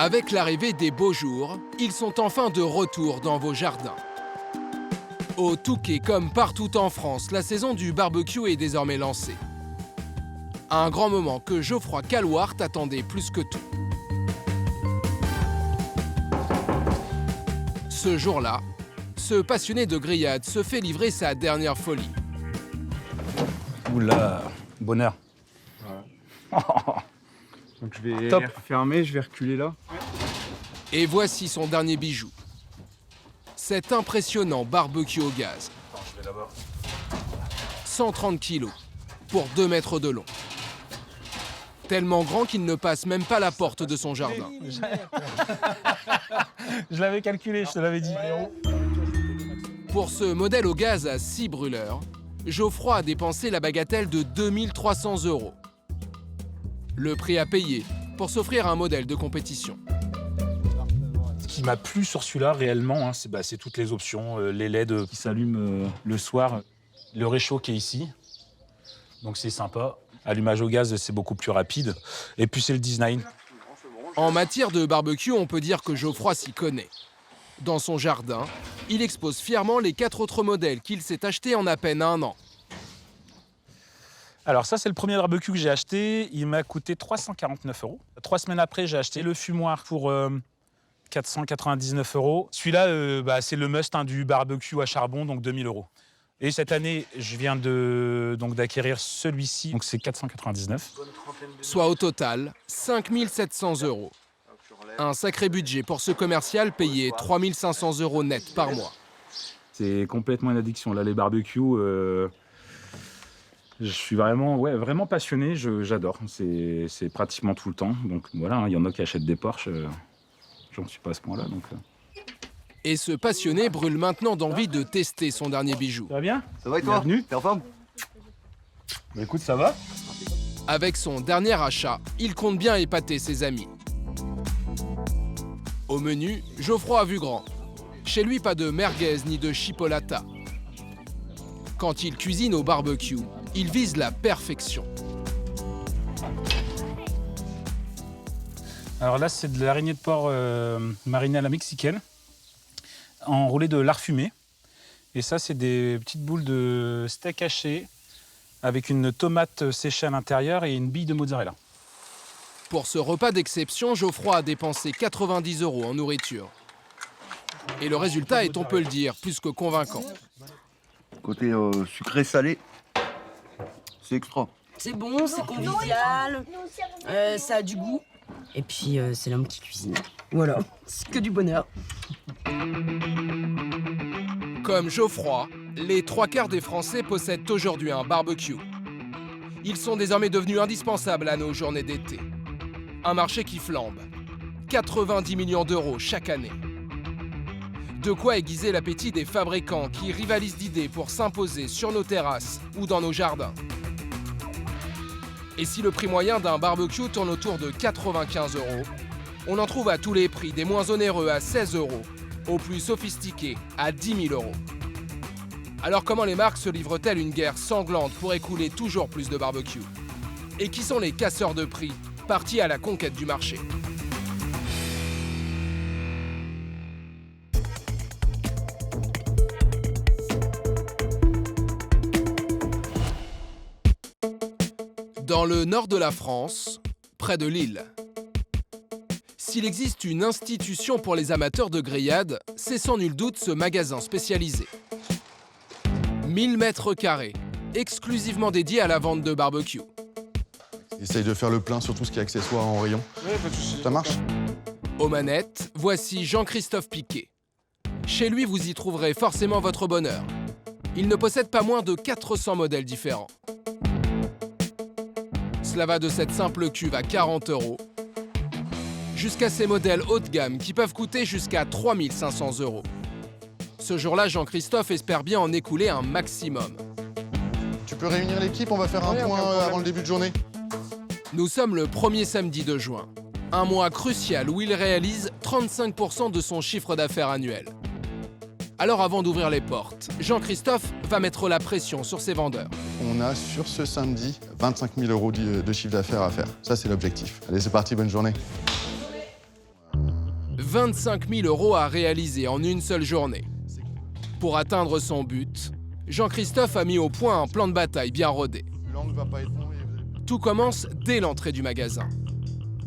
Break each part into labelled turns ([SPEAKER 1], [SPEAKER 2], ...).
[SPEAKER 1] Avec l'arrivée des beaux jours, ils sont enfin de retour dans vos jardins. Au Touquet, comme partout en France, la saison du barbecue est désormais lancée. Un grand moment que Geoffroy Calouart attendait plus que tout. Ce jour-là, ce passionné de grillade se fait livrer sa dernière folie.
[SPEAKER 2] Oula, bonheur.
[SPEAKER 3] Voilà. Donc je vais fermer, je vais reculer là.
[SPEAKER 1] Et voici son dernier bijou. Cet impressionnant barbecue au gaz. 130 kilos pour 2 mètres de long. Tellement grand qu'il ne passe même pas la porte de son jardin.
[SPEAKER 2] Je l'avais calculé, je te l'avais dit.
[SPEAKER 1] Pour ce modèle au gaz à 6 brûleurs, Geoffroy a dépensé la bagatelle de 2300 €. Le prix à payer pour s'offrir un modèle de compétition.
[SPEAKER 2] Ce qui m'a plu sur celui-là réellement, hein, c'est toutes les options. Les LED qui s'allument le soir, le réchaud qui est ici, donc c'est sympa. Allumage au gaz, c'est beaucoup plus rapide. Et puis c'est le design.
[SPEAKER 1] En matière de barbecue, on peut dire que Geoffroy s'y connaît. Dans son jardin, il expose fièrement les 4 autres modèles qu'il s'est achetés en à peine 1 an.
[SPEAKER 2] Alors ça, c'est le premier barbecue que j'ai acheté. Il m'a coûté 349 €. 3 semaines après, j'ai acheté le fumoir pour 499 €. Celui-là, c'est le must du barbecue à charbon, donc 2000 €. Et cette année, je viens d'acquérir celui-ci, donc c'est 499.
[SPEAKER 1] Soit au total 5700 €. Un sacré budget pour ce commercial payé 3500 € net par mois.
[SPEAKER 2] C'est complètement une addiction. Là, les barbecues, je suis vraiment passionné, j'adore. C'est pratiquement tout le temps. Donc voilà, il y en a qui achètent des Porsche. J'en suis pas à ce point-là.
[SPEAKER 1] Et ce passionné brûle maintenant d'envie de tester son dernier bijou.
[SPEAKER 2] Ça va bien?
[SPEAKER 3] Ça va et toi?
[SPEAKER 2] Bienvenue.
[SPEAKER 3] T'es en forme?
[SPEAKER 2] Bah, écoute, ça va?
[SPEAKER 1] Avec son dernier achat, il compte bien épater ses amis. Au menu, Geoffroy a vu grand. Chez lui, pas de merguez ni de chipolata. Quand il cuisine au barbecue, il vise la perfection.
[SPEAKER 2] Alors là, c'est de l'araignée de porc marinée à la mexicaine, enroulée de lard fumé. Et ça, c'est des petites boules de steak haché avec une tomate séchée à l'intérieur et une bille de mozzarella.
[SPEAKER 1] Pour ce repas d'exception, Geoffroy a dépensé 90 € en nourriture. Et le résultat est, on peut le dire, plus que convaincant.
[SPEAKER 3] Côté sucré-salé, c'est extra.
[SPEAKER 4] C'est bon, c'est convivial, ça a du goût. Et puis, c'est l'homme qui cuisine. Voilà, c'est que du bonheur.
[SPEAKER 1] Comme Geoffroy, les 3/4 des Français possèdent aujourd'hui un barbecue. Ils sont désormais devenus indispensables à nos journées d'été. Un marché qui flambe. 90 millions € chaque année. De quoi aiguiser l'appétit des fabricants qui rivalisent d'idées pour s'imposer sur nos terrasses ou dans nos jardins. Et si le prix moyen d'un barbecue tourne autour de 95 €, on en trouve à tous les prix, des moins onéreux à 16 € aux plus sophistiqués à 10 000 €. Alors comment les marques se livrent-elles une guerre sanglante pour écouler toujours plus de barbecue? Et qui sont les casseurs de prix partis à la conquête du marché? Dans le nord de la France, près de Lille. S'il existe une institution pour les amateurs de grillade, c'est sans nul doute ce magasin spécialisé. 1000 mètres carrés, exclusivement dédié à la vente de barbecue.
[SPEAKER 5] Essaye de faire le plein sur tout ce qui est accessoires en rayon.
[SPEAKER 3] Ouais, pas de soucis.
[SPEAKER 5] Ça marche?
[SPEAKER 1] Aux manettes, voici Jean-Christophe Piquet. Chez lui, vous y trouverez forcément votre bonheur. Il ne possède pas moins de 400 modèles différents. Cela va de cette simple cuve à 40 € jusqu'à ces modèles haut de gamme qui peuvent coûter jusqu'à 3500 €. Ce jour-là, Jean-Christophe espère bien en écouler un maximum.
[SPEAKER 5] Tu peux réunir l'équipe, on va faire un point avant le début de journée.
[SPEAKER 1] Nous sommes le 1er samedi de juin, un mois crucial où il réalise 35% de son chiffre d'affaires annuel. Alors avant d'ouvrir les portes, Jean-Christophe va mettre la pression sur ses vendeurs.
[SPEAKER 5] On a sur ce samedi 25 000 € de chiffre d'affaires à faire. Ça, c'est l'objectif. Allez, c'est parti, bonne journée.
[SPEAKER 1] 25 000 € à réaliser en une seule journée. Pour atteindre son but, Jean-Christophe a mis au point un plan de bataille bien rodé.
[SPEAKER 5] L'angle va pas être bon.
[SPEAKER 1] Tout commence dès l'entrée du magasin.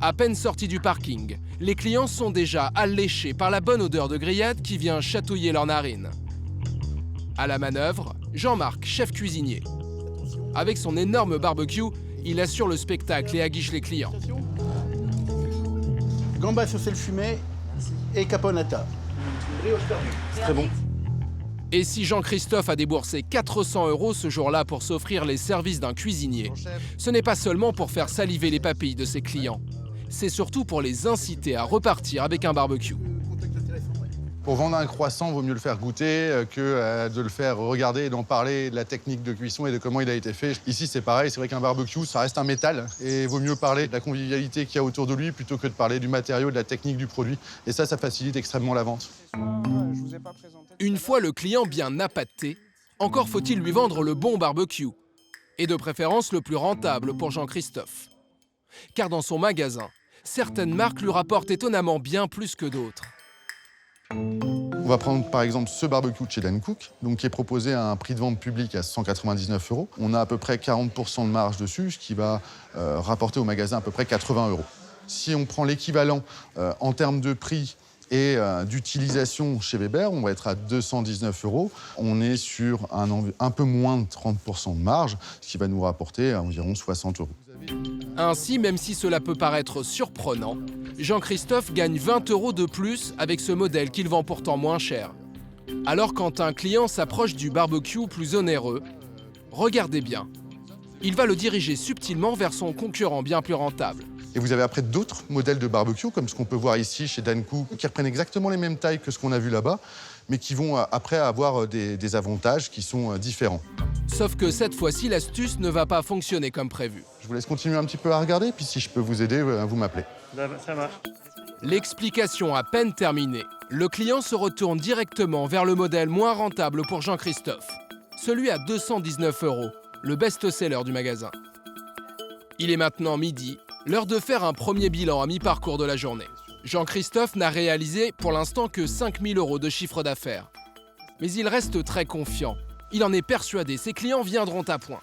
[SPEAKER 1] À peine sortis du parking, les clients sont déjà alléchés par la bonne odeur de grillade qui vient chatouiller leurs narines. À la manœuvre, Jean-Marc, chef cuisinier. Avec son énorme barbecue, il assure le spectacle et aguiche les clients.
[SPEAKER 6] Gambas au sel fumé et caponata. C'est très bon.
[SPEAKER 1] Et si Jean-Christophe a déboursé 400 € ce jour-là pour s'offrir les services d'un cuisinier, ce n'est pas seulement pour faire saliver les papilles de ses clients, c'est surtout pour les inciter à repartir avec un barbecue.
[SPEAKER 5] Pour vendre un croissant, il vaut mieux le faire goûter que de le faire regarder et d'en parler de la technique de cuisson et de comment il a été fait. Ici, c'est pareil, c'est vrai qu'un barbecue, ça reste un métal et il vaut mieux parler de la convivialité qu'il y a autour de lui plutôt que de parler du matériau, de la technique du produit. Et ça facilite extrêmement la vente.
[SPEAKER 1] Une fois le client bien appâté, encore faut-il lui vendre le bon barbecue. Et de préférence le plus rentable pour Jean-Christophe. Car dans son magasin, certaines marques lui rapportent étonnamment bien plus que d'autres.
[SPEAKER 5] On va prendre par exemple ce barbecue de chez Dan Cook, donc qui est proposé à un prix de vente public à 199 €. On a à peu près 40% de marge dessus, ce qui va rapporter au magasin à peu près 80 €. Si on prend l'équivalent en termes de prix et d'utilisation chez Weber, on va être à 219 €. On est sur un peu moins de 30% de marge, ce qui va nous rapporter à environ 60 €.
[SPEAKER 1] Ainsi, même si cela peut paraître surprenant, Jean-Christophe gagne 20 € de plus avec ce modèle qu'il vend pourtant moins cher. Alors quand un client s'approche du barbecue plus onéreux, regardez bien. Il va le diriger subtilement vers son concurrent bien plus rentable.
[SPEAKER 5] Et vous avez après d'autres modèles de barbecue, comme ce qu'on peut voir ici chez Dan Cook, qui reprennent exactement les mêmes tailles que ce qu'on a vu là-bas, mais qui vont après avoir des avantages qui sont différents.
[SPEAKER 1] Sauf que cette fois-ci, l'astuce ne va pas fonctionner comme prévu.
[SPEAKER 5] Je vous laisse continuer un petit peu à regarder, puis si je peux vous aider, vous m'appelez.
[SPEAKER 6] Ça marche.
[SPEAKER 1] L'explication à peine terminée, le client se retourne directement vers le modèle moins rentable pour Jean-Christophe, celui à 219 €, le best-seller du magasin. Il est maintenant midi, l'heure de faire un premier bilan à mi-parcours de la journée. Jean-Christophe n'a réalisé pour l'instant que 5 000 € de chiffre d'affaires. Mais il reste très confiant. Il en est persuadé, ses clients viendront à point.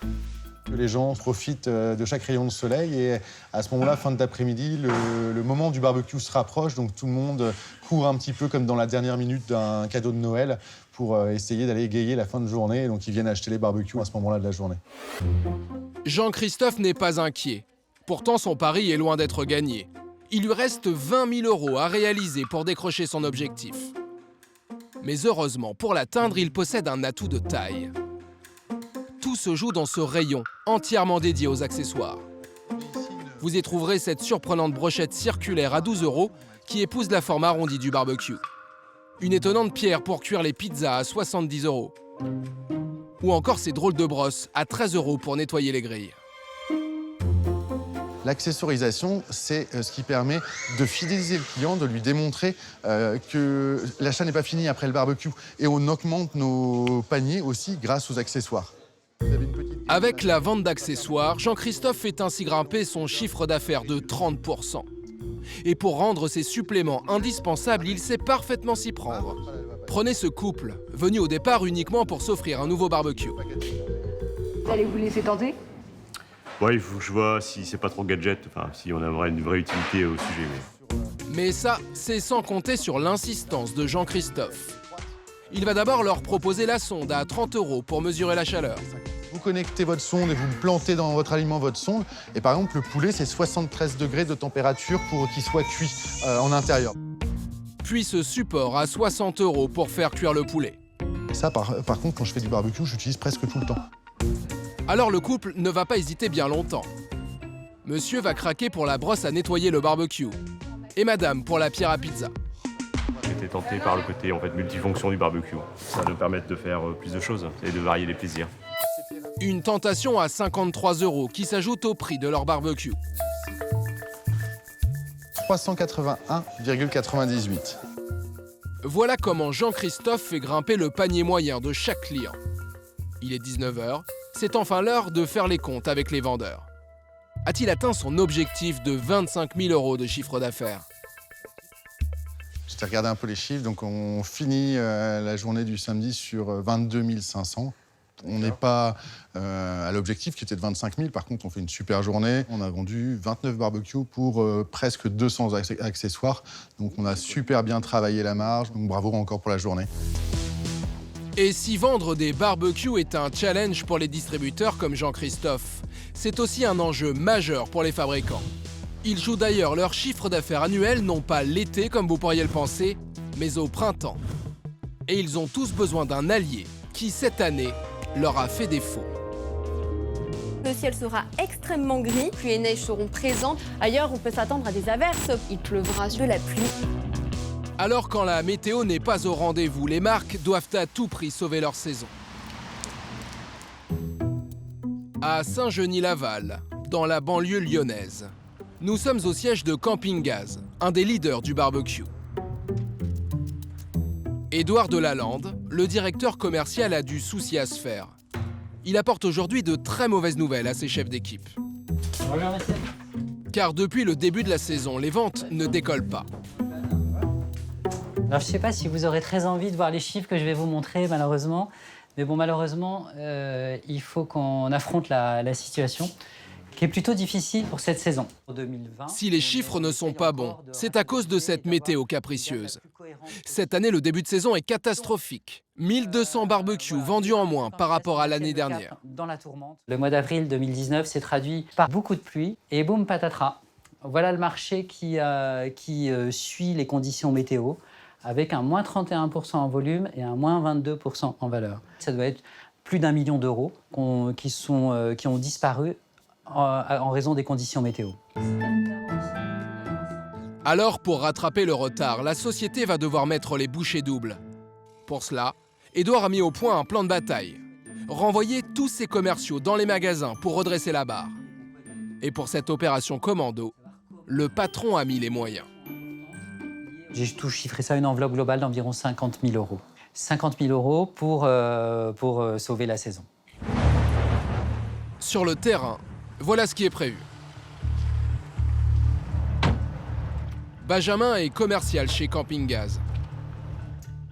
[SPEAKER 5] Les gens profitent de chaque rayon de soleil et à ce moment-là, fin d'après-midi, le moment du barbecue se rapproche, donc tout le monde court un petit peu comme dans la dernière minute d'un cadeau de Noël pour essayer d'aller égayer la fin de journée, donc ils viennent acheter les barbecues à ce moment-là de la journée.
[SPEAKER 1] Jean-Christophe n'est pas inquiet. Pourtant, son pari est loin d'être gagné. Il lui reste 20 000 € à réaliser pour décrocher son objectif. Mais heureusement, pour l'atteindre, il possède un atout de taille. Tout se joue dans ce rayon, entièrement dédié aux accessoires. Vous y trouverez cette surprenante brochette circulaire à 12 € qui épouse la forme arrondie du barbecue. Une étonnante pierre pour cuire les pizzas à 70 €. Ou encore ces drôles de brosses à 13 € pour nettoyer les grilles.
[SPEAKER 5] L'accessorisation, c'est ce qui permet de fidéliser le client, de lui démontrer que l'achat n'est pas fini après le barbecue. Et on augmente nos paniers aussi grâce aux accessoires.
[SPEAKER 1] Avec la vente d'accessoires, Jean-Christophe fait ainsi grimper son chiffre d'affaires de 30%. Et pour rendre ces suppléments indispensables, il sait parfaitement s'y prendre. Prenez ce couple, venu au départ uniquement pour s'offrir un nouveau barbecue.
[SPEAKER 7] Vous allez vous laisser tenter ?
[SPEAKER 8] Ouais, il faut que je vois si c'est pas trop gadget, enfin si on a une vraie utilité au sujet.
[SPEAKER 1] Mais ça, c'est sans compter sur l'insistance de Jean-Christophe. Il va d'abord leur proposer la sonde à 30 € pour mesurer la chaleur.
[SPEAKER 5] Vous connectez votre sonde et vous plantez dans votre aliment votre sonde. Et par exemple, le poulet, c'est 73 degrés de température pour qu'il soit cuit en intérieur.
[SPEAKER 1] Puis ce support à 60 € pour faire cuire le poulet.
[SPEAKER 5] Et ça, par contre, quand je fais du barbecue, j'utilise presque tout le temps.
[SPEAKER 1] Alors le couple ne va pas hésiter bien longtemps. Monsieur va craquer pour la brosse à nettoyer le barbecue. Et madame pour la pierre à pizza.
[SPEAKER 8] J'étais tenté par le côté multifonction du barbecue. Ça nous permet de faire plus de choses et de varier les plaisirs.
[SPEAKER 1] Une tentation à 53 € qui s'ajoute au prix de leur barbecue.
[SPEAKER 5] 381,98.
[SPEAKER 1] Voilà comment Jean-Christophe fait grimper le panier moyen de chaque client. Il est 19 h, c'est enfin l'heure de faire les comptes avec les vendeurs. A-t-il atteint son objectif de 25 000 € de chiffre d'affaires?
[SPEAKER 5] J'ai regardé un peu les chiffres, donc on finit la journée du samedi sur 22 500. On n'est pas à l'objectif qui était de 25 000. Par contre, on fait une super journée. On a vendu 29 barbecues pour presque 200 accessoires. Donc on a super bien travaillé la marge. Donc bravo encore pour la journée.
[SPEAKER 1] Et si vendre des barbecues est un challenge pour les distributeurs comme Jean-Christophe, c'est aussi un enjeu majeur pour les fabricants. Ils jouent d'ailleurs leur chiffre d'affaires annuel non pas l'été comme vous pourriez le penser, mais au printemps. Et ils ont tous besoin d'un allié qui, cette année, leur a fait défaut.
[SPEAKER 9] Le ciel sera extrêmement gris, pluie et neige seront présentes. Ailleurs, on peut s'attendre à des averses. Il pleuvra de la pluie.
[SPEAKER 1] Alors quand la météo n'est pas au rendez-vous, les marques doivent à tout prix sauver leur saison. À Saint-Genis-Laval, dans la banlieue lyonnaise, nous sommes au siège de Camping Gaz, un des leaders du barbecue. Édouard Delalande, le directeur commercial, a du souci à se faire. Il apporte aujourd'hui de très mauvaises nouvelles à ses chefs d'équipe.
[SPEAKER 10] Bonjour, monsieur.
[SPEAKER 1] Car depuis le début de la saison, les ventes ne décollent pas.
[SPEAKER 10] Alors, je ne sais pas si vous aurez très envie de voir les chiffres que je vais vous montrer, malheureusement. Mais bon, malheureusement, il faut qu'on affronte la situation, qui est plutôt difficile pour cette saison. Pour 2020,
[SPEAKER 1] si les chiffres ne sont pas bons, c'est à cause de cette météo capricieuse. Cette année, le début de saison est catastrophique. 1200 barbecues vendus en moins par rapport à l'année dernière.
[SPEAKER 10] Dans la tourmente. Le mois d'avril 2019 s'est traduit par beaucoup de pluie et boum patatras. Voilà le marché qui suit les conditions météo, avec un moins 31% en volume et un moins 22% en valeur. Ça doit être plus d'1 million d'euros qui ont disparu en raison des conditions météo.
[SPEAKER 1] Alors, pour rattraper le retard, la société va devoir mettre les bouchées doubles. Pour cela, Édouard a mis au point un plan de bataille. Renvoyer tous ses commerciaux dans les magasins pour redresser la barre. Et pour cette opération commando, le patron a mis les moyens.
[SPEAKER 10] J'ai tout chiffré ça à une enveloppe globale d'environ 50 000 euros. 50 000 euros pour sauver la saison.
[SPEAKER 1] Sur le terrain, voilà ce qui est prévu. Benjamin est commercial chez Camping Gaz.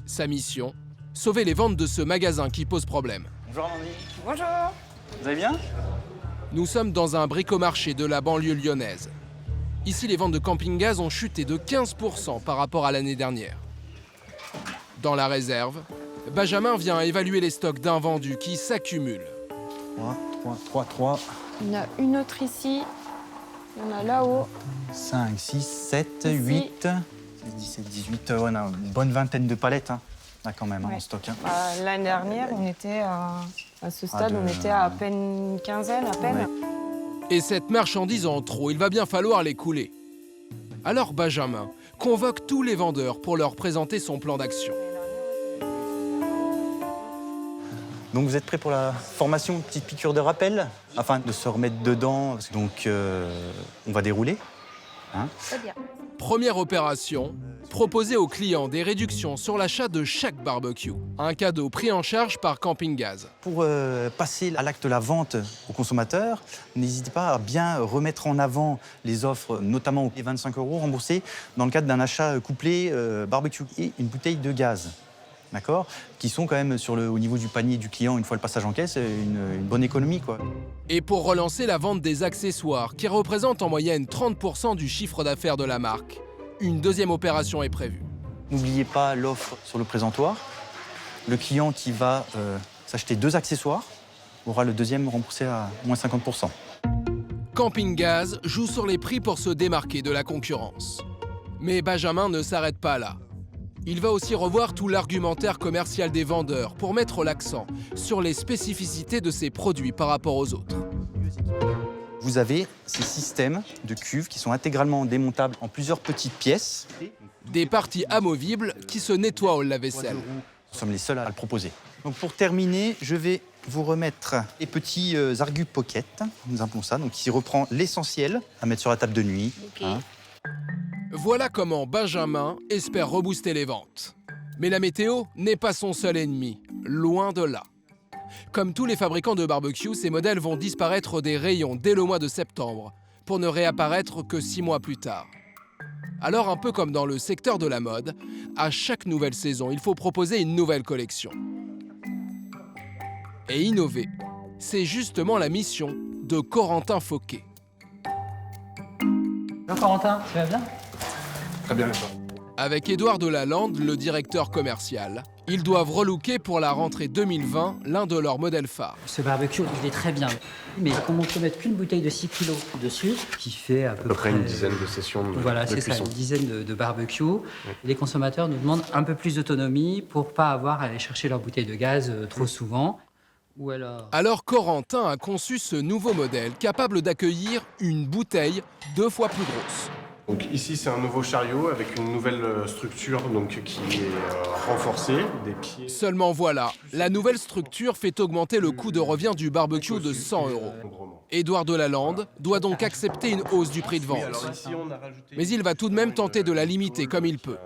[SPEAKER 1] Sa mission, sauver les ventes de ce magasin qui pose problème.
[SPEAKER 11] Bonjour Amandine.
[SPEAKER 9] Bonjour.
[SPEAKER 11] Vous allez bien?
[SPEAKER 1] Nous sommes dans un bricomarché de la banlieue lyonnaise. Ici, les ventes de Camping Gaz ont chuté de 15% par rapport à l'année dernière. Dans la réserve, Benjamin vient évaluer les stocks d'invendus qui s'accumulent.
[SPEAKER 11] 3.
[SPEAKER 9] Il y en a une autre ici. Il y en a là-haut.
[SPEAKER 11] 5, 6, 7, 8, 17, 18. On a une bonne vingtaine de palettes là quand même en stock.
[SPEAKER 9] L'année dernière, on était à ce stade, on était à peine une quinzaine, à peine.
[SPEAKER 11] Ouais.
[SPEAKER 1] Et cette marchandise en trop, il va bien falloir l'écouler. Alors Benjamin convoque tous les vendeurs pour leur présenter son plan d'action.
[SPEAKER 11] Donc vous êtes prêts pour la formation, petite piqûre de rappel, afin de se remettre dedans. Donc on va dérouler.
[SPEAKER 1] Première opération, proposer aux clients des réductions sur l'achat de chaque barbecue. Un cadeau pris en charge par Camping Gaz.
[SPEAKER 11] Pour passer à l'acte de la vente aux consommateurs, n'hésitez pas à bien remettre en avant les offres, notamment les 25 € remboursés dans le cadre d'un achat couplé barbecue et une bouteille de gaz. D'accord, qui sont quand même au niveau du panier du client, une fois le passage en caisse, une bonne économie, quoi.
[SPEAKER 1] Et pour relancer la vente des accessoires, qui représentent en moyenne 30% du chiffre d'affaires de la marque, une deuxième opération est prévue.
[SPEAKER 11] N'oubliez pas l'offre sur le présentoir. Le client qui va s'acheter 2 accessoires aura le deuxième remboursé à moins 50%.
[SPEAKER 1] Camping Gaz joue sur les prix pour se démarquer de la concurrence. Mais Benjamin ne s'arrête pas là. Il va aussi revoir tout l'argumentaire commercial des vendeurs pour mettre l'accent sur les spécificités de ses produits par rapport aux autres.
[SPEAKER 11] Vous avez ces systèmes de cuves qui sont intégralement démontables en plusieurs petites pièces.
[SPEAKER 1] Des parties amovibles qui se nettoient au lave-vaisselle.
[SPEAKER 11] Nous sommes les seuls à le proposer. Donc pour terminer, je vais vous remettre les petits Argu Pocket, nous appelons ça, donc qui reprend l'essentiel à mettre sur la table de nuit.
[SPEAKER 9] Okay.
[SPEAKER 1] Voilà comment Benjamin espère rebooster les ventes. Mais la météo n'est pas son seul ennemi, loin de là. Comme tous les fabricants de barbecue, ces modèles vont disparaître des rayons dès le mois de septembre, pour ne réapparaître que 6 mois plus tard. Alors un peu comme dans le secteur de la mode, à chaque nouvelle saison, il faut proposer une nouvelle collection. Et innover, c'est justement la mission de Corentin Fauquet.
[SPEAKER 10] Bonjour Corentin, tu vas bien?
[SPEAKER 3] Très bien, toi.
[SPEAKER 1] Avec Édouard Delalande, le directeur commercial, ils doivent relooker pour la rentrée 2020 l'un de leurs modèles phares.
[SPEAKER 10] Ce barbecue, il est très bien. Mais comme on peut mettre qu'une bouteille de 6 kilos dessus, qui fait à peu près
[SPEAKER 8] une dizaine de sessions de
[SPEAKER 10] Voilà, c'est ça,
[SPEAKER 8] cuisson.
[SPEAKER 10] une dizaine de barbecue. Les consommateurs nous demandent un peu plus d'autonomie pour pas avoir à aller chercher leur bouteille de gaz trop souvent. Ou
[SPEAKER 1] Alors Corentin a conçu ce nouveau modèle capable d'accueillir une bouteille 2 fois plus grosse.
[SPEAKER 12] Donc ici c'est un nouveau chariot avec une nouvelle structure donc, qui est renforcée, des pieds.
[SPEAKER 1] Seulement voilà, la nouvelle structure fait augmenter le coût de revient du barbecue de 100 €. Édouard Delalande doit donc accepter une hausse du prix de vente. Mais il va tout de même tenter de la limiter comme il peut.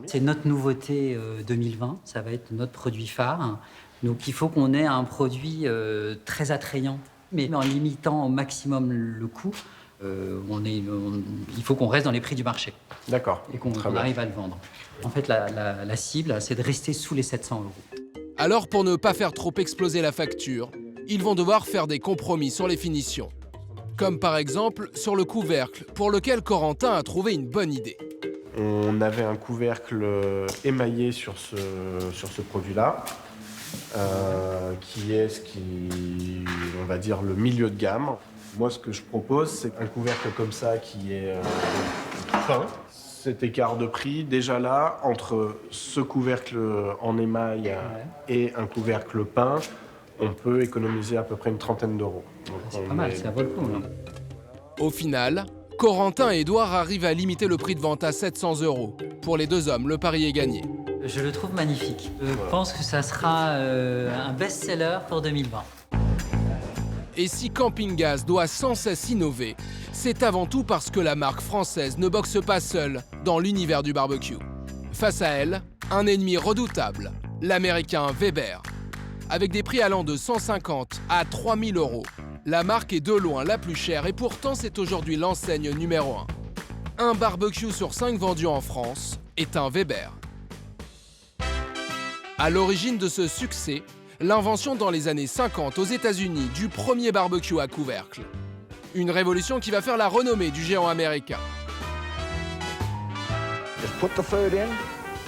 [SPEAKER 10] C'est notre nouveauté 2020, ça va être notre produit phare. Donc il faut qu'on ait un produit très attrayant, mais en limitant au maximum le coût. Il faut qu'on reste dans les prix du marché.
[SPEAKER 12] D'accord.
[SPEAKER 10] Et qu'on arrive à le vendre. En fait, la cible, c'est de rester sous les 700 €.
[SPEAKER 1] Alors, pour ne pas faire trop exploser la facture, ils vont devoir faire des compromis sur les finitions. Comme par exemple sur le couvercle, pour lequel Corentin a trouvé une bonne idée.
[SPEAKER 12] On avait un couvercle émaillé sur ce produit-là, qui est on va dire, le milieu de gamme. Moi, ce que je propose, c'est un couvercle comme ça qui est fin. Cet écart de prix, déjà là, entre ce couvercle en émail et un couvercle peint, on peut économiser à peu près une trentaine d'euros.
[SPEAKER 10] C'est pas mal, ça vaut le coup.
[SPEAKER 1] Au final, Corentin et Édouard arrivent à limiter le prix de vente à 700 €. Pour les deux hommes, le pari est gagné.
[SPEAKER 10] Je le trouve magnifique. Je pense que ça sera un best-seller pour 2020.
[SPEAKER 1] Et si Camping Gaz doit sans cesse innover, c'est avant tout parce que la marque française ne boxe pas seule dans l'univers du barbecue. Face à elle, un ennemi redoutable, l'américain Weber. Avec des prix allant de 150 à 3000 €, la marque est de loin la plus chère et pourtant c'est aujourd'hui l'enseigne numéro 1. Un barbecue sur 5 vendus en France est un Weber. À l'origine de ce succès, l'invention dans les années 50 aux États-Unis du premier barbecue à couvercle. Une révolution qui va faire la renommée du géant américain.
[SPEAKER 13] Just put the food in,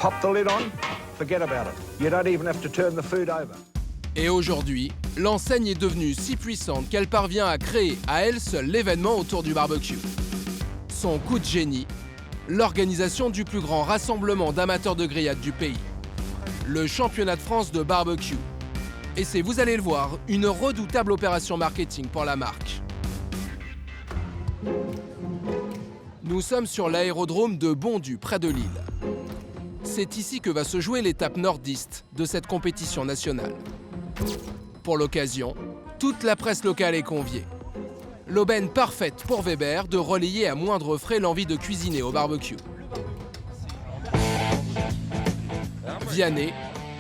[SPEAKER 13] pop the lid on, forget about it. You don't even have to turn the food over.
[SPEAKER 1] Et aujourd'hui, l'enseigne est devenue si puissante qu'elle parvient à créer à elle seule l'événement autour du barbecue. Son coup de génie, l'organisation du plus grand rassemblement d'amateurs de grillade du pays. Le championnat de France de barbecue. Et c'est, vous allez le voir, une redoutable opération marketing pour la marque. Nous sommes sur l'aérodrome de Bondu, près de Lille. C'est ici que va se jouer l'étape nordiste de cette compétition nationale. Pour l'occasion, toute la presse locale est conviée. L'aubaine parfaite pour Weber de relayer à moindre frais l'envie de cuisiner au barbecue. Vianney,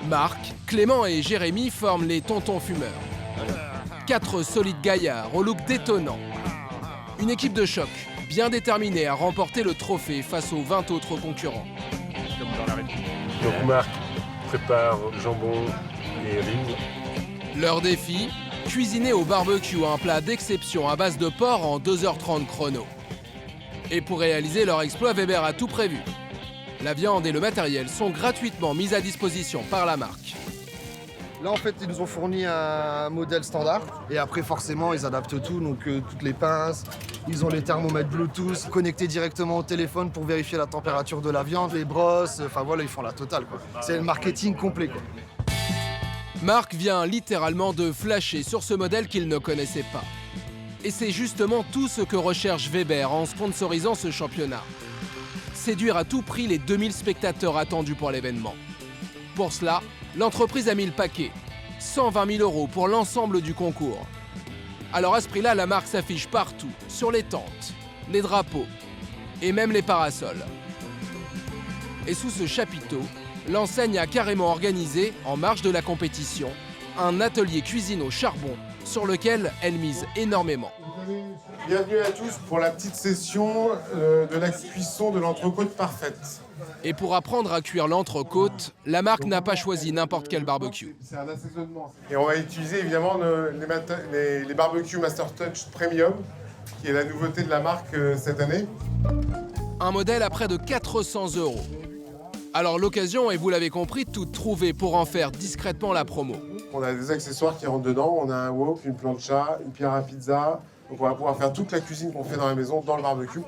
[SPEAKER 1] Marc, Clément et Jérémy forment les tontons fumeurs. 4 solides gaillards au look détonnant. Une équipe de choc, bien déterminée à remporter le trophée face aux 20 autres concurrents.
[SPEAKER 8] Donc Marc prépare jambon et riz.
[SPEAKER 1] Leur défi, cuisiner au barbecue un plat d'exception à base de porc en 2h30 chrono. Et pour réaliser leur exploit, Weber a tout prévu. La viande et le matériel sont gratuitement mis à disposition par la marque.
[SPEAKER 14] Là, en fait, ils nous ont fourni un modèle standard. Et après, forcément, ils adaptent tout. Donc, toutes les pinces, ils ont les thermomètres Bluetooth, connectés directement au téléphone pour vérifier la température de la viande, les brosses. Enfin, voilà, ils font la totale, quoi. C'est le marketing complet, quoi.
[SPEAKER 1] Marc vient littéralement de flasher sur ce modèle qu'il ne connaissait pas. Et c'est justement tout ce que recherche Weber en sponsorisant ce championnat. Séduire à tout prix les 2000 spectateurs attendus pour l'événement. Pour cela, l'entreprise a mis le paquet. 120 000 € pour l'ensemble du concours. Alors à ce prix-là, la marque s'affiche partout, sur les tentes, les drapeaux et même les parasols. Et sous ce chapiteau, l'enseigne a carrément organisé, en marge de la compétition, un atelier cuisine au charbon sur lequel elle mise énormément.
[SPEAKER 15] Bienvenue à tous pour la petite session de la cuisson de l'entrecôte parfaite.
[SPEAKER 1] Et pour apprendre à cuire l'entrecôte, la marque n'a pas choisi n'importe quel barbecue.
[SPEAKER 15] C'est un assaisonnement. Et on va utiliser évidemment les barbecues Master Touch Premium, qui est la nouveauté de la marque cette année.
[SPEAKER 1] Un modèle à près de 400 €. Alors l'occasion est, vous l'avez compris, toute trouvée pour en faire discrètement la promo.
[SPEAKER 15] On a des accessoires qui rentrent dedans, on a un wok, une plancha, une pierre à pizza. Donc on va pouvoir faire toute la cuisine qu'on fait dans la maison dans le barbecue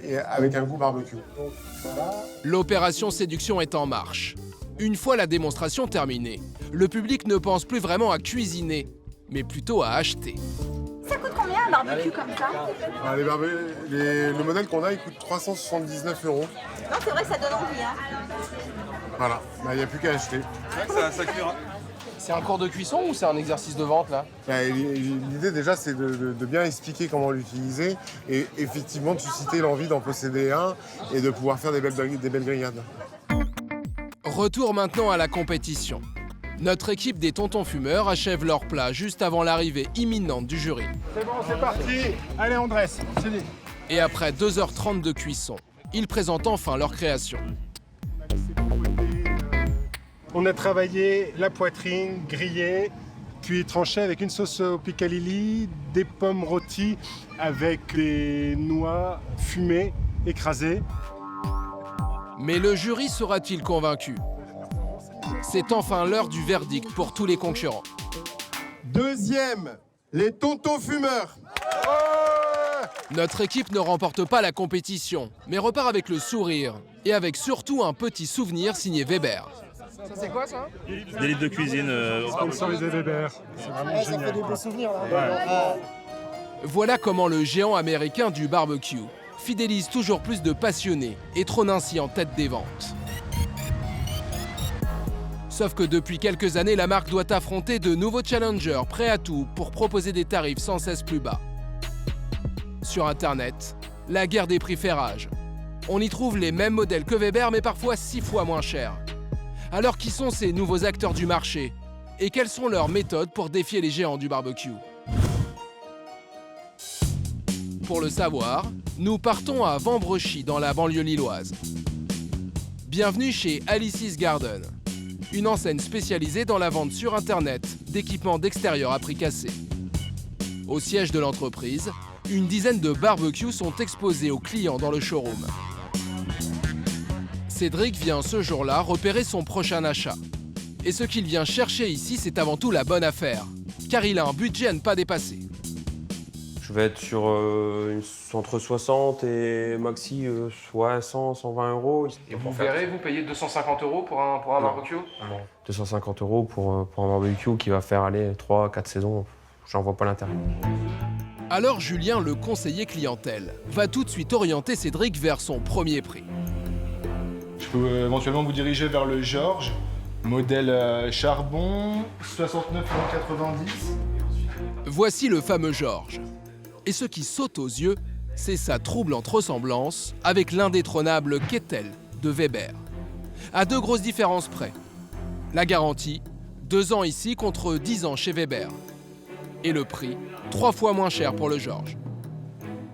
[SPEAKER 15] et avec un goût barbecue.
[SPEAKER 1] L'opération séduction est en marche. Une fois la démonstration terminée, le public ne pense plus vraiment à cuisiner, mais plutôt à acheter.
[SPEAKER 16] Ça coûte combien un barbecue comme ça?
[SPEAKER 15] Le modèle qu'on a, il coûte 379 €.
[SPEAKER 16] Non, c'est vrai, ça donne envie. Hein.
[SPEAKER 15] Voilà, il n'y a plus qu'à acheter.
[SPEAKER 1] C'est un cours de cuisson ou c'est un exercice de vente là?
[SPEAKER 15] L'idée déjà c'est de bien expliquer comment l'utiliser et effectivement de susciter l'envie d'en posséder un et de pouvoir faire des belles grillades.
[SPEAKER 1] Retour maintenant à la compétition. Notre équipe des tontons fumeurs achève leur plat juste avant l'arrivée imminente du jury.
[SPEAKER 13] C'est bon, c'est parti. Allez, on dresse. C'est dit.
[SPEAKER 1] Et après 2h30 de cuisson, ils présentent enfin leur création.
[SPEAKER 13] On a travaillé la poitrine grillée, puis tranchée avec une sauce au piccalilli, des pommes rôties avec des noix fumées, écrasées.
[SPEAKER 1] Mais le jury sera-t-il convaincu? C'est enfin l'heure du verdict pour tous les concurrents.
[SPEAKER 15] Deuxième, les tontons fumeurs.
[SPEAKER 1] Notre équipe ne remporte pas la compétition, mais repart avec le sourire et avec surtout un petit souvenir signé Weber.
[SPEAKER 14] Ça c'est quoi ça?
[SPEAKER 8] Des litres de cuisine.
[SPEAKER 13] Sponsorisé Weber. C'est vraiment
[SPEAKER 14] Ça
[SPEAKER 13] génial.
[SPEAKER 14] fait des beaux souvenirs là.
[SPEAKER 1] Voilà comment le géant américain du barbecue fidélise toujours plus de passionnés et trône ainsi en tête des ventes. Sauf que depuis quelques années, la marque doit affronter de nouveaux challengers prêts à tout pour proposer des tarifs sans cesse plus bas. Sur Internet, la guerre des prix fait rage. On y trouve les mêmes modèles que Weber, mais parfois 6 fois moins chers. Alors qui sont ces nouveaux acteurs du marché? Et quelles sont leurs méthodes pour défier les géants du barbecue? Pour le savoir, nous partons à Vambrechy dans la banlieue lilloise. Bienvenue chez Alice's Garden, une enseigne spécialisée dans la vente sur Internet d'équipements d'extérieur à prix cassé. Au siège de l'entreprise, une dizaine de barbecues sont exposés aux clients dans le showroom. Cédric vient ce jour-là repérer son prochain achat. Et ce qu'il vient chercher ici, c'est avant tout la bonne affaire, car il a un budget à ne pas dépasser.
[SPEAKER 8] Je vais être sur entre 60 et maxi 100, 120 €.
[SPEAKER 1] Et vous verrez, vous payez 250 € pour un barbecue?
[SPEAKER 8] Non. 250 € pour un barbecue qui va faire aller 3-4 saisons, j'en vois pas l'intérêt.
[SPEAKER 1] Alors Julien, le conseiller clientèle, va tout de suite orienter Cédric vers son premier prix.
[SPEAKER 3] Je peux éventuellement vous diriger vers le Georges, modèle charbon, 69,90 €.
[SPEAKER 1] Voici le fameux Georges. Et ce qui saute aux yeux, c'est sa troublante ressemblance avec l'indétrônable Kettel de Weber. À 2 grosses différences près. La garantie, 2 ans ici contre 10 ans chez Weber. Et le prix, 3 fois moins cher pour le Georges.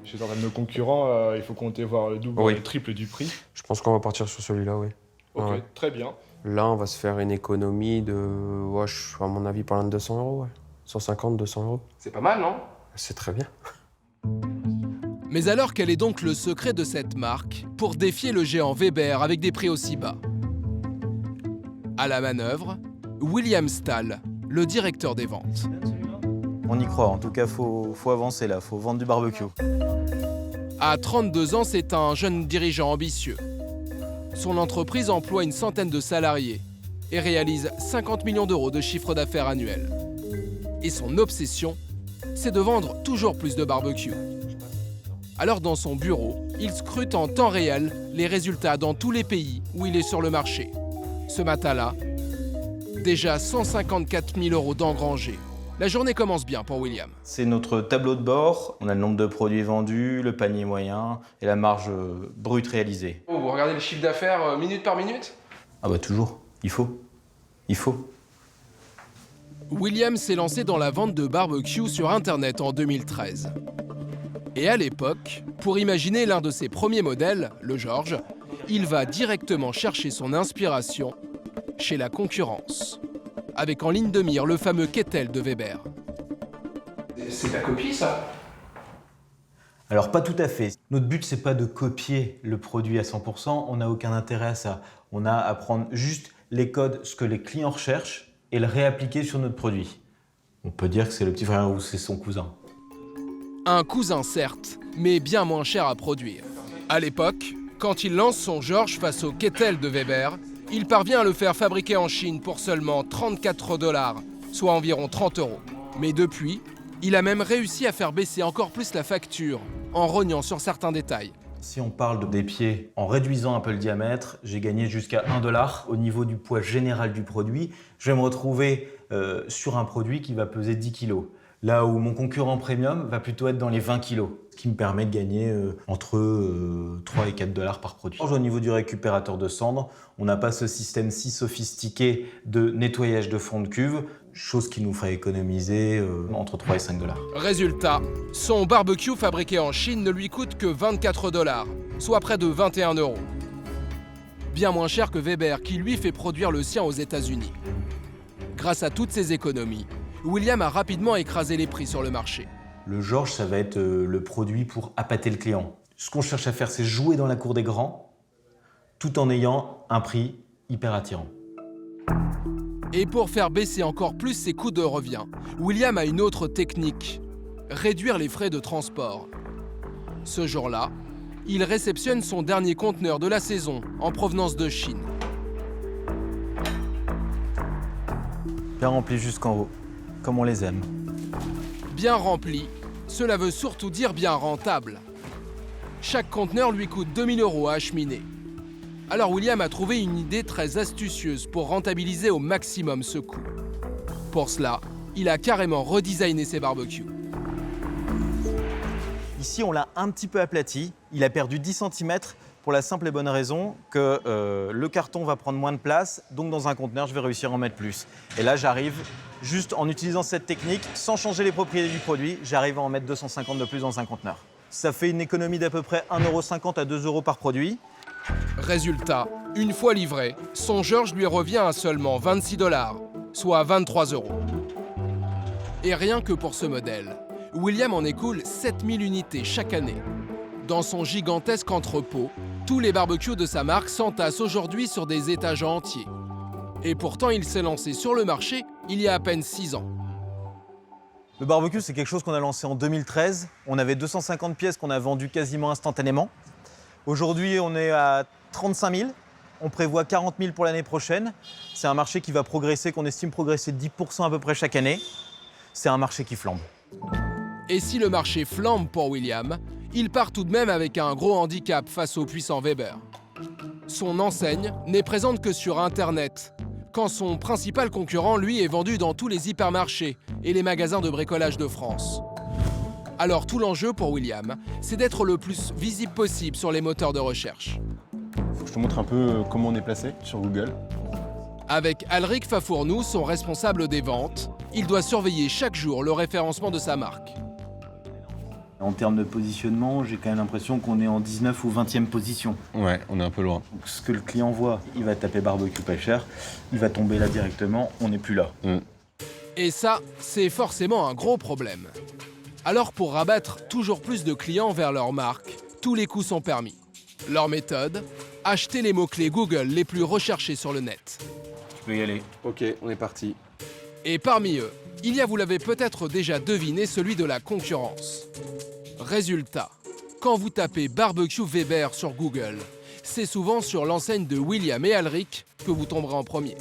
[SPEAKER 3] Chez un de nos concurrents, il faut compter voir le double ou le triple du prix.
[SPEAKER 8] Je pense qu'on va partir sur celui-là, oui.
[SPEAKER 3] Ok,
[SPEAKER 8] Ouais.
[SPEAKER 3] très bien.
[SPEAKER 8] Là, on va se faire une économie de, à mon avis, par là de 200 €, ouais. 150, 200 €.
[SPEAKER 1] C'est pas mal, non?
[SPEAKER 8] C'est très bien.
[SPEAKER 1] Mais alors, quel est donc le secret de cette marque pour défier le géant Weber avec des prix aussi bas? À la manœuvre, William Stahl, le directeur des ventes.
[SPEAKER 11] On y croit, en tout cas, faut avancer là, faut vendre du barbecue.
[SPEAKER 1] À 32 ans, c'est un jeune dirigeant ambitieux. Son entreprise emploie une centaine de salariés et réalise 50 millions € de chiffre d'affaires annuel. Et son obsession, c'est de vendre toujours plus de barbecue. Alors dans son bureau, il scrute en temps réel les résultats dans tous les pays où il est sur le marché. Ce matin-là, déjà 154 000 € d'engrangés. La journée commence bien pour William.
[SPEAKER 11] C'est notre tableau de bord. On a le nombre de produits vendus, le panier moyen et la marge brute réalisée.
[SPEAKER 1] Oh, vous regardez le chiffre d'affaires minute par minute?
[SPEAKER 11] Ah bah toujours, il faut.
[SPEAKER 1] William s'est lancé dans la vente de barbecue sur Internet en 2013. Et à l'époque, pour imaginer l'un de ses premiers modèles, le Georges, il va directement chercher son inspiration chez la concurrence, avec en ligne de mire le fameux Kettel de Weber.
[SPEAKER 17] C'est ta copie, ça?
[SPEAKER 18] Alors pas tout à fait. Notre but, c'est pas de copier le produit à 100%, on n'a aucun intérêt à ça. On a à prendre juste les codes, ce que les clients recherchent, et le réappliquer sur notre produit. On peut dire que c'est le petit frère ou c'est son cousin.
[SPEAKER 1] Un cousin certes, mais bien moins cher à produire. À l'époque, quand il lance son Georges face au Kettel de Weber, il parvient à le faire fabriquer en Chine pour seulement 34 $, soit environ 30 €. Mais depuis, il a même réussi à faire baisser encore plus la facture, en rognant sur certains détails.
[SPEAKER 18] Si on parle des pieds, en réduisant un peu le diamètre, j'ai gagné jusqu'à 1 $. Au niveau du poids général du produit, je vais me retrouver sur un produit qui va peser 10 kg. Là où mon concurrent premium va plutôt être dans les 20 kg, ce qui me permet de gagner entre 3 et 4 $ par produit. Au niveau du récupérateur de cendres, on n'a pas ce système si sophistiqué de nettoyage de fond de cuve, chose qui nous ferait économiser entre 3 et 5 $.
[SPEAKER 1] Résultat, son barbecue fabriqué en Chine ne lui coûte que 24 $, soit près de 21 €. Bien moins cher que Weber, qui lui fait produire le sien aux États-Unis. Grâce à toutes ces économies, William a rapidement écrasé les prix sur le marché.
[SPEAKER 18] Le Georges, ça va être le produit pour appâter le client. Ce qu'on cherche à faire, c'est jouer dans la cour des grands, tout en ayant un prix hyper attirant.
[SPEAKER 1] Et pour faire baisser encore plus ses coûts de revient, William a une autre technique, réduire les frais de transport. Ce jour-là, il réceptionne son dernier conteneur de la saison en provenance de Chine.
[SPEAKER 18] Bien rempli jusqu'en haut, comme on les aime.
[SPEAKER 1] Bien rempli, cela veut surtout dire bien rentable. Chaque conteneur lui coûte 2 000 € à acheminer. Alors William a trouvé une idée très astucieuse pour rentabiliser au maximum ce coût. Pour cela, il a carrément redesigné ses barbecues.
[SPEAKER 11] Ici, on l'a un petit peu aplati. Il a perdu 10 cm pour la simple et bonne raison que le carton va prendre moins de place. Donc, dans un conteneur, je vais réussir à en mettre plus. Et là, j'arrive, juste en utilisant cette technique, sans changer les propriétés du produit, j'arrive à en mettre 250 de plus dans un conteneur. Ça fait une économie d'à peu près 1,50 € à 2 € par produit.
[SPEAKER 1] Résultat, une fois livré, son Georges lui revient à seulement 26 $, soit 23 €. Et rien que pour ce modèle, William en écoule 7000 unités chaque année. Dans son gigantesque entrepôt, tous les barbecues de sa marque s'entassent aujourd'hui sur des étages entiers. Et pourtant, il s'est lancé sur le marché il y a à peine 6 ans.
[SPEAKER 11] Le barbecue, c'est quelque chose qu'on a lancé en 2013. On avait 250 pièces qu'on a vendues quasiment instantanément. Aujourd'hui, on est à 35 000. On prévoit 40 000 pour l'année prochaine. C'est un marché qui va progresser, qu'on estime progresser de 10% à peu près chaque année. C'est un marché qui flambe.
[SPEAKER 1] Et si le marché flambe pour William, il part tout de même avec un gros handicap face au puissant Weber. Son enseigne n'est présente que sur Internet, quand son principal concurrent, lui, est vendu dans tous les hypermarchés et les magasins de bricolage de France. Alors tout l'enjeu pour William, c'est d'être le plus visible possible sur les moteurs de recherche.
[SPEAKER 3] Je te montre un peu comment on est placé sur Google.
[SPEAKER 1] Avec Alric Fafournou, son responsable des ventes, il doit surveiller chaque jour le référencement de sa marque.
[SPEAKER 18] En termes de positionnement, j'ai quand même l'impression qu'on est en 19 ou 20e position.
[SPEAKER 3] Ouais, on est un peu loin.
[SPEAKER 18] Donc, ce que le client voit, il va taper barbecue pas cher, il va tomber là directement, on n'est plus là.
[SPEAKER 1] Et ça, c'est forcément un gros problème. Alors pour rabattre toujours plus de clients vers leur marque, tous les coups sont permis. Leur méthode, acheter les mots-clés Google les plus recherchés sur le net.
[SPEAKER 18] Tu peux y aller.
[SPEAKER 3] Ok, on est parti.
[SPEAKER 1] Et parmi eux, il y a, vous l'avez peut-être déjà deviné, celui de la concurrence. Résultat, quand vous tapez barbecue Weber sur Google, c'est souvent sur l'enseigne de William et Alric que vous tomberez en premier.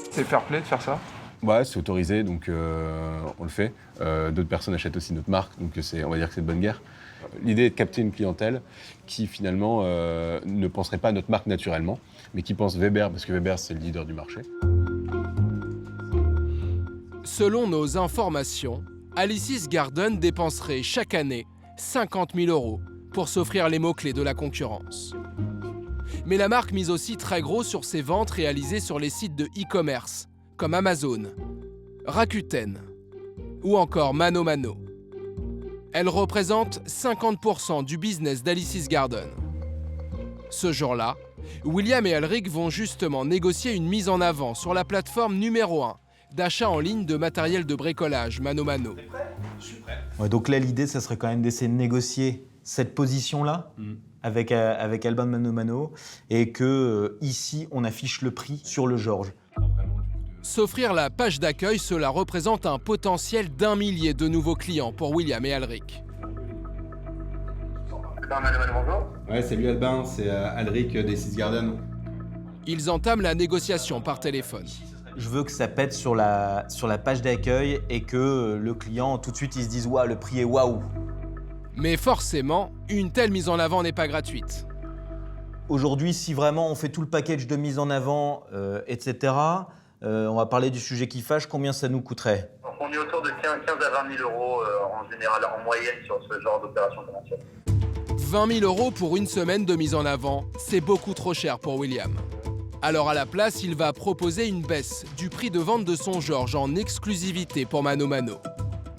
[SPEAKER 17] C'est fair play de faire ça?
[SPEAKER 3] Ouais, c'est autorisé, donc on le fait. D'autres personnes achètent aussi notre marque, donc on va dire que c'est de bonne guerre. L'idée est de capter une clientèle qui finalement ne penserait pas à notre marque naturellement, mais qui pense Weber, parce que Weber c'est le leader du marché.
[SPEAKER 1] Selon nos informations, Alice's Garden dépenserait chaque année 50 000 € pour s'offrir les mots-clés de la concurrence. Mais la marque mise aussi très gros sur ses ventes réalisées sur les sites de e-commerce, comme Amazon, Rakuten ou encore Mano Mano. Elle représente 50% du business d'Alice's Garden. Ce jour-là, William et Elric vont justement négocier une mise en avant sur la plateforme numéro 1 d'achat en ligne de matériel de bricolage Mano Mano.
[SPEAKER 18] Ouais, donc là, l'idée, ça serait quand même d'essayer de négocier cette position-là avec Albin de Mano Mano et que ici, on affiche le prix sur le Georges.
[SPEAKER 1] S'offrir la page d'accueil, cela représente un potentiel d'1 millier de nouveaux clients pour William et Elric.
[SPEAKER 3] Ouais, salut Albin, c'est Alric d'Alice's Garden.
[SPEAKER 1] Ils entament la négociation par téléphone.
[SPEAKER 18] Je veux que ça pète sur la page d'accueil et que le client, tout de suite, il se dise « Waouh, le prix est waouh ».
[SPEAKER 1] Mais forcément, une telle mise en avant n'est pas gratuite.
[SPEAKER 18] Aujourd'hui, si vraiment on fait tout le package de mise en avant, etc., on va parler du sujet qui fâche, combien ça nous coûterait?
[SPEAKER 19] On est autour de 15 à 20 000 euros en général, en moyenne, sur ce genre d'opération commerciale.
[SPEAKER 1] 20 000 euros pour une semaine de mise en avant, c'est beaucoup trop cher pour William. Alors à la place, il va proposer une baisse du prix de vente de son Georges en exclusivité pour Mano Mano.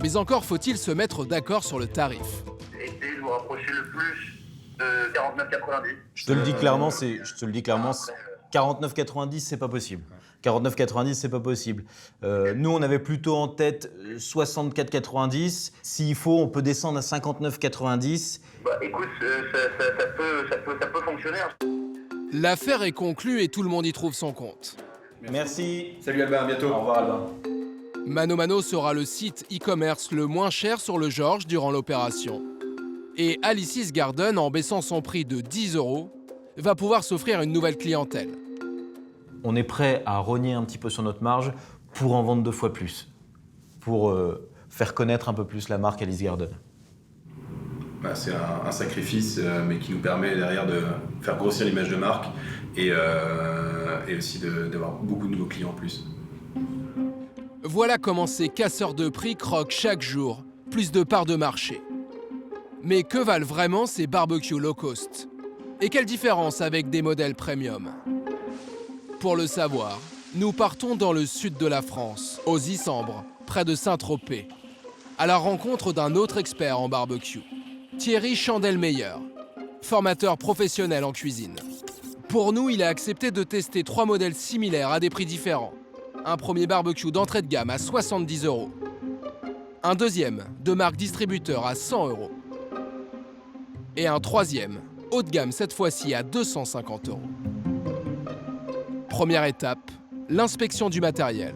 [SPEAKER 1] Mais encore faut-il se mettre d'accord sur le tarif.
[SPEAKER 19] Essayez de vous rapprocher le plus de 49,90.
[SPEAKER 18] Je te le dis clairement, 49,90, c'est pas possible. 49,90, c'est pas possible. Nous, on avait plutôt en tête 64,90. S'il faut, on peut descendre à 59,90.
[SPEAKER 19] Bah écoute, ça peut fonctionner.
[SPEAKER 1] L'affaire est conclue et tout le monde y trouve son compte.
[SPEAKER 18] Merci.
[SPEAKER 3] Salut Albin, à bientôt.
[SPEAKER 18] Au revoir Albin.
[SPEAKER 1] Mano Mano sera le site e-commerce le moins cher sur le Georges durant l'opération. Et Alice's Garden, en baissant son prix de 10 euros, va pouvoir s'offrir une nouvelle clientèle.
[SPEAKER 18] On est prêt à rogner un petit peu sur notre marge pour en vendre 2 fois plus, pour faire connaître un peu plus la marque Alice's Garden.
[SPEAKER 3] Bah, c'est un sacrifice, mais qui nous permet derrière de faire grossir l'image de marque et aussi d'avoir beaucoup de nouveaux clients en plus.
[SPEAKER 1] Voilà comment ces casseurs de prix croquent chaque jour plus de parts de marché. Mais que valent vraiment ces barbecues low cost? Et quelle différence avec des modèles premium? Pour le savoir, nous partons dans le sud de la France, aux Issambres, près de Saint-Tropez, à la rencontre d'un autre expert en barbecue, Thierry Chandelmeyer, formateur professionnel en cuisine. Pour nous, il a accepté de tester 3 modèles similaires à des prix différents. Un premier barbecue d'entrée de gamme à 70 €. Un deuxième, de marque distributeur à 100 €. Et un troisième, haut de gamme cette fois-ci à 250 €. Première étape, l'inspection du matériel.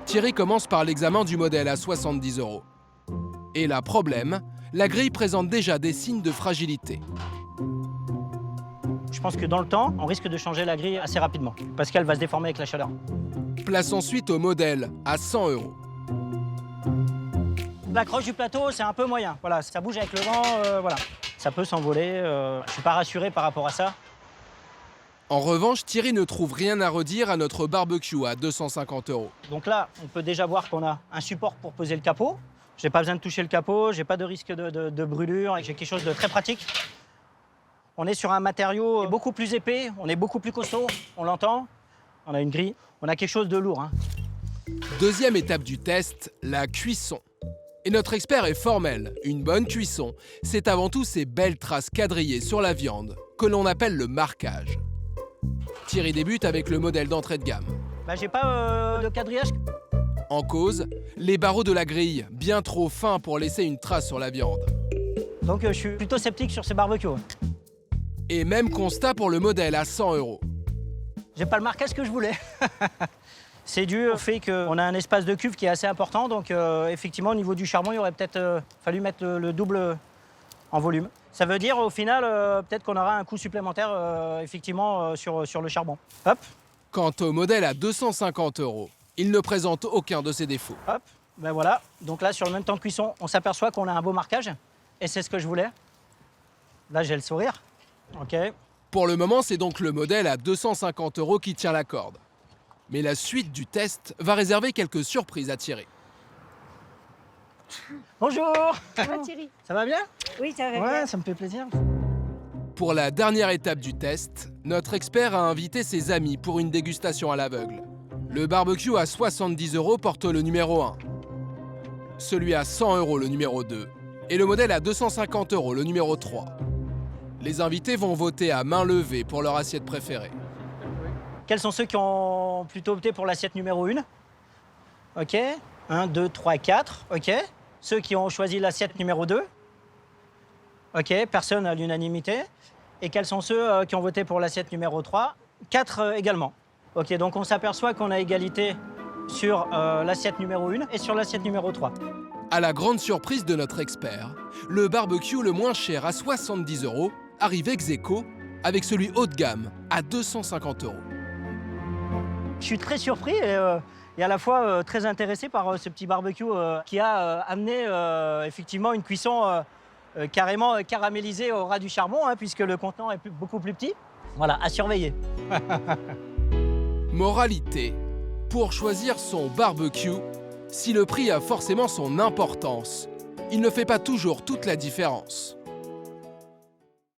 [SPEAKER 1] Thierry commence par l'examen du modèle à 70 €. Et là, problème, la grille présente déjà des signes de fragilité.
[SPEAKER 20] Je pense que dans le temps, on risque de changer la grille assez rapidement, parce qu'elle va se déformer avec la chaleur.
[SPEAKER 1] Place ensuite au modèle à 100 €.
[SPEAKER 20] L'accroche du plateau, c'est un peu moyen. Voilà, ça bouge avec le vent, voilà. Ça peut s'envoler, je suis pas rassuré par rapport à ça.
[SPEAKER 1] En revanche, Thierry ne trouve rien à redire à notre barbecue à 250 €.
[SPEAKER 20] Donc là, on peut déjà voir qu'on a un support pour poser le capot. J'ai pas besoin de toucher le capot, j'ai pas de risque de brûlure, j'ai quelque chose de très pratique. On est sur un matériau beaucoup plus épais, on est beaucoup plus costaud, on l'entend. On a une grille, on a quelque chose de lourd.
[SPEAKER 1] Deuxième étape du test, la cuisson. Et notre expert est formel. Une bonne cuisson, c'est avant tout ces belles traces quadrillées sur la viande, que l'on appelle le marquage. Thierry débute avec le modèle d'entrée de gamme.
[SPEAKER 20] J'ai pas de quadrillage.
[SPEAKER 1] En cause, les barreaux de la grille, bien trop fins pour laisser une trace sur la viande.
[SPEAKER 20] Donc je suis plutôt sceptique sur ces barbecues.
[SPEAKER 1] Et même constat pour le modèle à 100 €.
[SPEAKER 20] J'ai pas le marquage que je voulais. C'est dû au fait qu'on a un espace de cuve qui est assez important, donc effectivement au niveau du charbon, il aurait peut-être fallu mettre le double en volume. Ça veut dire au final, peut-être qu'on aura un coût supplémentaire effectivement sur le charbon. Hop.
[SPEAKER 1] Quant au modèle à 250 €, il ne présente aucun de ses défauts.
[SPEAKER 20] Hop, ben voilà. Donc là, sur le même temps de cuisson, on s'aperçoit qu'on a un beau marquage. Et c'est ce que je voulais. Là, j'ai le sourire. OK.
[SPEAKER 1] Pour le moment, c'est donc le modèle à 250 € qui tient la corde. Mais la suite du test va réserver quelques surprises à Thierry.
[SPEAKER 20] Bonjour.
[SPEAKER 16] Ça va Thierry?
[SPEAKER 20] Ça va bien?
[SPEAKER 16] Oui, ça va bien.
[SPEAKER 20] Ouais, ça me fait plaisir.
[SPEAKER 1] Pour la dernière étape du test, notre expert a invité ses amis pour une dégustation à l'aveugle. Le barbecue à 70 € porte le numéro 1. Celui à 100 € le numéro 2. Et le modèle à 250 €, le numéro 3. Les invités vont voter à main levée pour leur assiette préférée.
[SPEAKER 20] Quels sont ceux qui ont plutôt opté pour l'assiette numéro 1? OK. 1, 2, 3, 4. OK. Ceux qui ont choisi l'assiette numéro 2? OK. Personne à l'unanimité. Et quels sont ceux qui ont voté pour l'assiette numéro 3? 4 également. OK. Donc on s'aperçoit qu'on a égalité sur l'assiette numéro 1 et sur l'assiette numéro 3.
[SPEAKER 1] À la grande surprise de notre expert, le barbecue le moins cher à 70 € arrive ex aequo avec celui haut de gamme à 250 €.
[SPEAKER 20] Je suis très surpris et à la fois très intéressé par ce petit barbecue qui a amené effectivement une cuisson carrément caramélisée au ras du charbon, puisque le contenant est beaucoup plus petit. Voilà, à surveiller.
[SPEAKER 1] Moralité, pour choisir son barbecue, si le prix a forcément son importance, il ne fait pas toujours toute la différence.